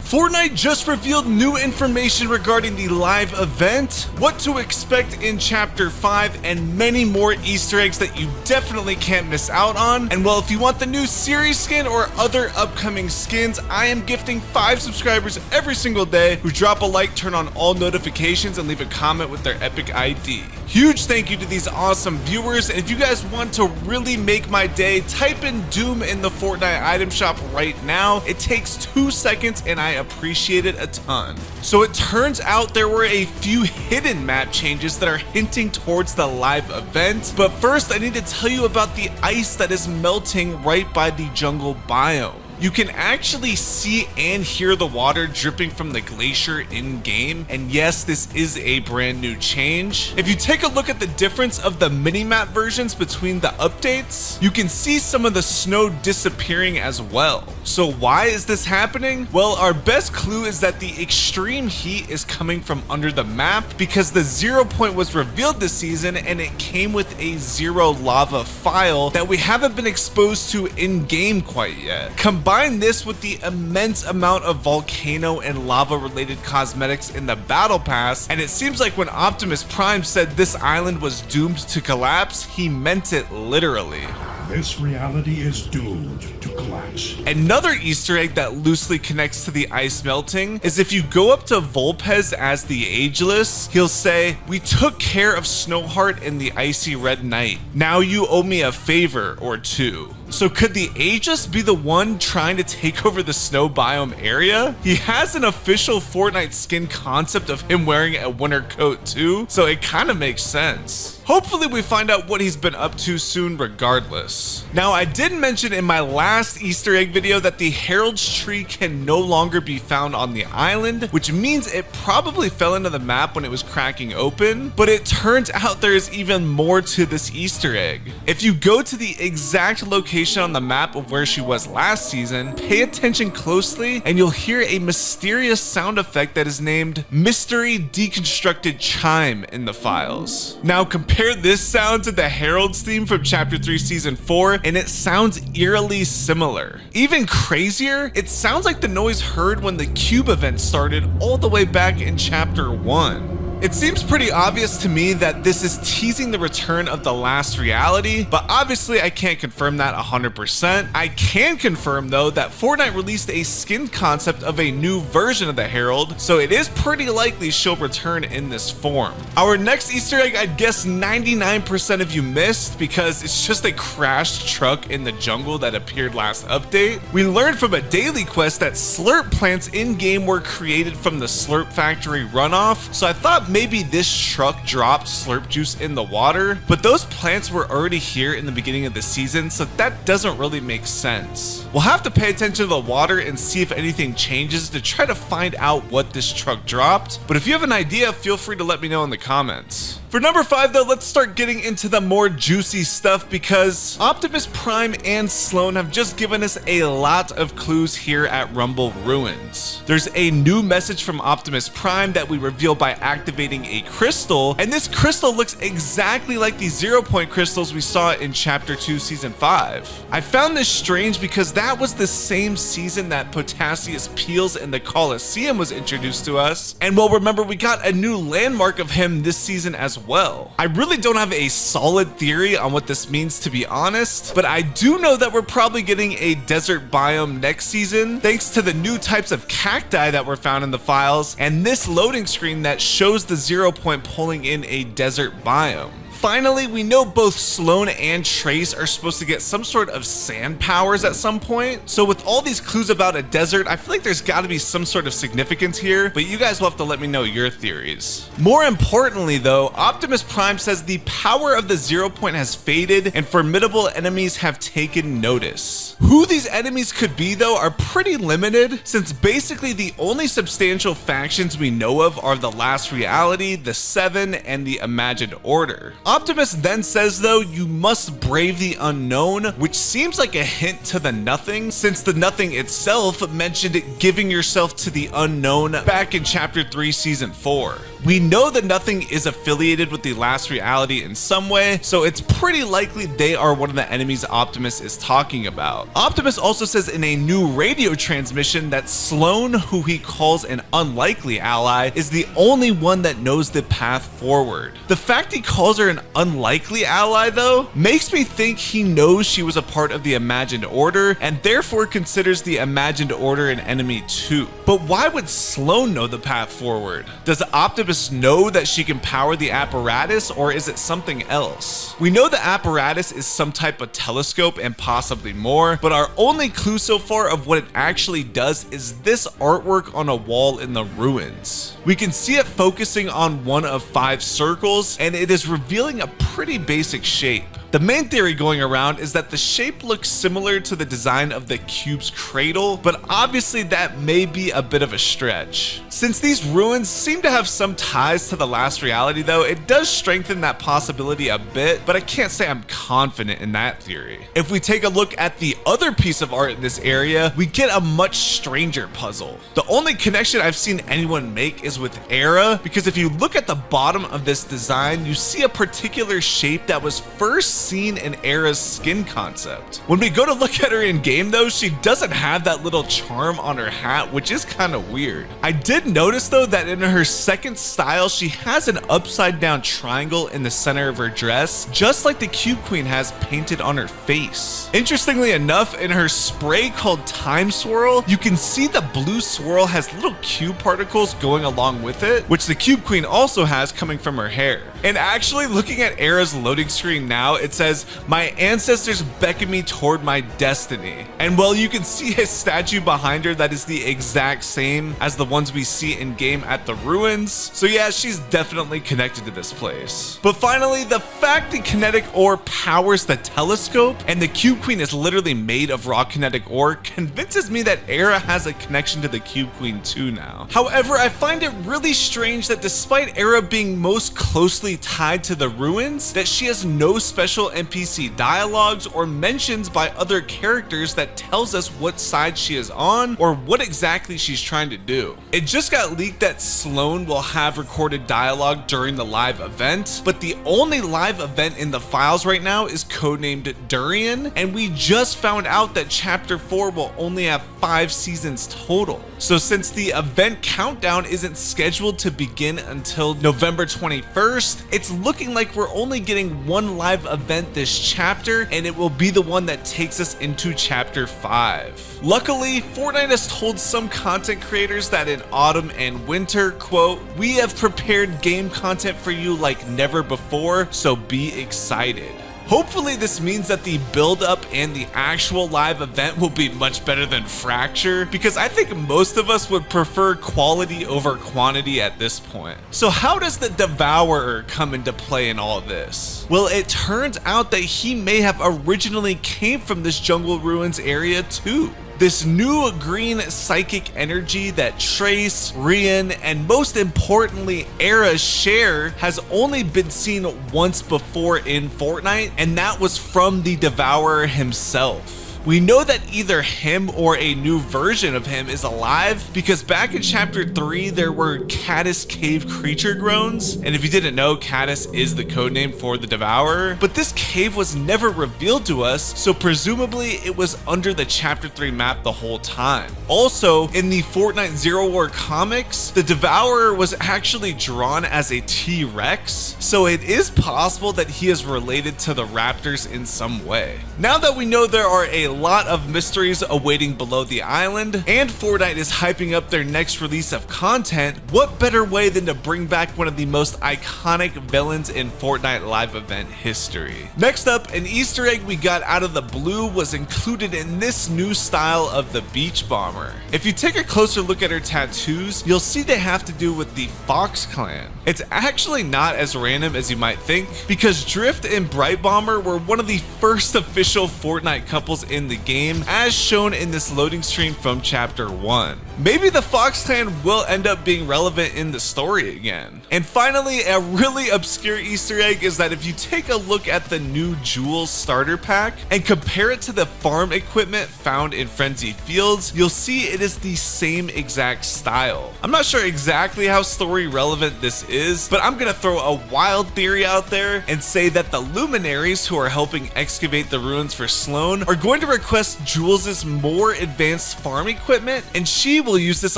Fortnite just revealed new information regarding the live event, what to expect in Chapter 5, and many more Easter eggs that you definitely can't miss out on. And well, if you want the new series skin or other upcoming skins, I am gifting 5 subscribers every single day who drop a like, turn on all notifications, and leave a comment with their epic ID. Huge thank you to these awesome viewers, and if you guys want to really make my day, type in Doom in the Fortnite item shop right now. It takes 2 seconds and I appreciate it a ton. So it turns out there were a few hidden map changes that are hinting towards the live event, but first I need to tell you about the ice that is melting right by the jungle biome. You can actually see and hear the water dripping from the glacier in game, and yes, this is a brand new change. If you take a look at the difference of the minimap versions between the updates, you can see some of the snow disappearing as well. So why is this happening? Well, our best clue is that the extreme heat is coming from under the map because the 0 point was revealed this season and it came with a 0 lava file that we haven't been exposed to in game quite yet. Combine this with the immense amount of volcano and lava related cosmetics in the battle pass, and it seems like when Optimus Prime said this island was doomed to collapse, he meant it literally. This reality is doomed to collapse. Another Easter egg that loosely connects to the ice melting is if you go up to Vulpes as the Ageless, he'll say, "We took care of Snowheart in the icy red night. Now you owe me a favor or two." So could the Aegis be the one trying to take over the snow biome area? He has an official Fortnite skin concept of him wearing a winter coat too, so it kind of makes sense. Hopefully we find out what he's been up to soon regardless. Now I did mention in my last Easter egg video that the Herald's tree can no longer be found on the island, which means it probably fell into the map when it was cracking open, but it turns out there is even more to this Easter egg. If you go to the exact location on the map of where she was last season, pay attention closely and you'll hear a mysterious sound effect that is named Mystery Deconstructed Chime in the files. Now compare this sound to the Herald's theme from Chapter 3 Season 4 and it sounds eerily similar. Even crazier, it sounds like the noise heard when the Cube event started all the way back in Chapter 1. It seems pretty obvious to me that this is teasing the return of the last reality, but obviously I can't confirm that 100%. I can confirm though that Fortnite released a skin concept of a new version of the Herald, so it is pretty likely she'll return in this form. Our next Easter egg, I'd guess 99% of you missed because it's just a crashed truck in the jungle that appeared last update. We learned from a daily quest that slurp plants in game were created from the slurp factory runoff, so I thought maybe this truck dropped slurp juice in the water, but those plants were already here in the beginning of the season, so that doesn't really make sense. We'll have to pay attention to the water and see if anything changes to try to find out what this truck dropped, but if you have an idea, feel free to let me know in the comments. For number 5 though, let's start getting into the more juicy stuff because Optimus Prime and Sloan have just given us a lot of clues here at Rumble Ruins. There's a new message from Optimus Prime that we reveal by activating a crystal, and this crystal looks exactly like the 0 point crystals we saw in Chapter 2 Season 5. I found this strange because that was the same season that Potassius Peels in the Coliseum was introduced to us, and well, remember we got a new landmark of him this season as well. I really don't have a solid theory on what this means, to be honest, but I do know that we're probably getting a desert biome next season thanks to the new types of cacti that were found in the files and this loading screen that shows the 0 point pulling in a desert biome. Finally, we know both Sloan and Trace are supposed to get some sort of sand powers at some point. So with all these clues about a desert, I feel like there's got to be some sort of significance here, but you guys will have to let me know your theories. More importantly though, Optimus Prime says the power of the 0 point has faded and formidable enemies have taken notice. Who these enemies could be though are pretty limited, since basically the only substantial factions we know of are the Last Reality, the Seven, and the Imagined Order. Optimus then says though, you must brave the unknown, which seems like a hint to the Nothing, since the Nothing itself mentioned giving yourself to the unknown back in Chapter 3 Season 4. We know that nothing is affiliated with the last reality in some way, so it's pretty likely they are one of the enemies Optimus is talking about. Optimus also says in a new radio transmission that Sloan, who he calls an unlikely ally, is the only one that knows the path forward. The fact he calls her an unlikely ally, though, makes me think he knows she was a part of the Imagined Order and therefore considers the Imagined Order an enemy too. But why would Sloan know the path forward? Does Optimus know that she can power the apparatus, or is it something else? We know the apparatus is some type of telescope and possibly more, but our only clue so far of what it actually does is this artwork on a wall in the ruins. We can see it focusing on one of 5 circles, and it is revealing a pretty basic shape. The main theory going around is that the shape looks similar to the design of the cube's cradle, but obviously that may be a bit of a stretch. Since these ruins seem to have some ties to the last reality though, it does strengthen that possibility a bit, but I can't say I'm confident in that theory. If we take a look at the other piece of art in this area, we get a much stranger puzzle. The only connection I've seen anyone make is with Era, because if you look at the bottom of this design, you see a particular shape that was first seen in Era's skin concept. When we go to look at her in game though, she doesn't have that little charm on her hat, which is kind of weird. I did notice though that in her second style, she has an upside down triangle in the center of her dress, just like the Cube Queen has painted on her face. Interestingly enough, in her spray called Time Swirl, you can see the blue swirl has little cube particles going along with it, which the Cube Queen also has coming from her hair. And actually looking at Era's loading screen now, it says, "My ancestors beckon me toward my destiny." And well, you can see a statue behind her that is the exact same as the ones we see in game at the ruins. So yeah, she's definitely connected to this place. But finally, the fact the kinetic ore powers the telescope and the Cube Queen is literally made of raw kinetic ore convinces me that Era has a connection to the Cube Queen too now. However, I find it really strange that despite Era being most closely tied to the ruins, that she has no special NPC dialogues or mentions by other characters that tells us what side she is on or what exactly she's trying to do. It just got leaked that Sloan will have recorded dialogue during the live event, but the only live event in the files right now is codenamed Durian, and we just found out that chapter 4 will only have 5 seasons total. So since the event countdown isn't scheduled to begin until November 21st, it's looking like we're only getting one live event this chapter, and it will be the one that takes us into chapter 5. Luckily, Fortnite has told some content creators that in autumn and winter, quote, "We have prepared game content for you like never before, so be excited." Hopefully this means that the build up and the actual live event will be much better than Fracture, because I think most of us would prefer quality over quantity at this point. So how does the Devourer come into play in all this? Well, it turns out that he may have originally came from this jungle ruins area too. This new green psychic energy that Trace, Rian, and most importantly, Era share has only been seen once before in Fortnite, and that was from the Devourer himself. We know that either him or a new version of him is alive, because back in chapter 3 there were Caddis cave creature groans, and if you didn't know, Caddis is the codename for the Devourer, but this cave was never revealed to us, so presumably it was under the chapter 3 map the whole time. Also, in the Fortnite Zero War comics, the Devourer was actually drawn as a T-Rex, so it is possible that he is related to the raptors in some way. Now that we know there are a lot of mysteries awaiting below the island, and Fortnite is hyping up their next release of content, what better way than to bring back one of the most iconic villains in Fortnite live event history. Next up, an Easter egg we got out of the blue was included in this new style of the Beach Bomber. If you take a closer look at her tattoos, you'll see they have to do with the Fox clan. It's actually not as random as you might think, because Drift and Bright Bomber were one of the first official Fortnite couples in the game, as shown in this loading screen from chapter 1. maybe the Fox clan will end up being relevant in the story again. And finally, a really obscure Easter egg is that if you take a look at the new Jules starter pack and compare it to the farm equipment found in Frenzy Fields, you'll see it is the same exact style. I'm not sure exactly how story relevant this is, but I'm gonna throw a wild theory out there and say that the luminaries who are helping excavate the ruins for Sloan are going to request Jules's more advanced farm equipment, and she will use this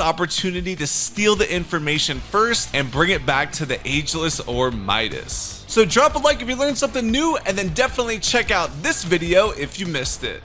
opportunity to steal the information first and bring it back to the Ageless or Midas. So drop a like if you learned something new, and then definitely check out this video if you missed it.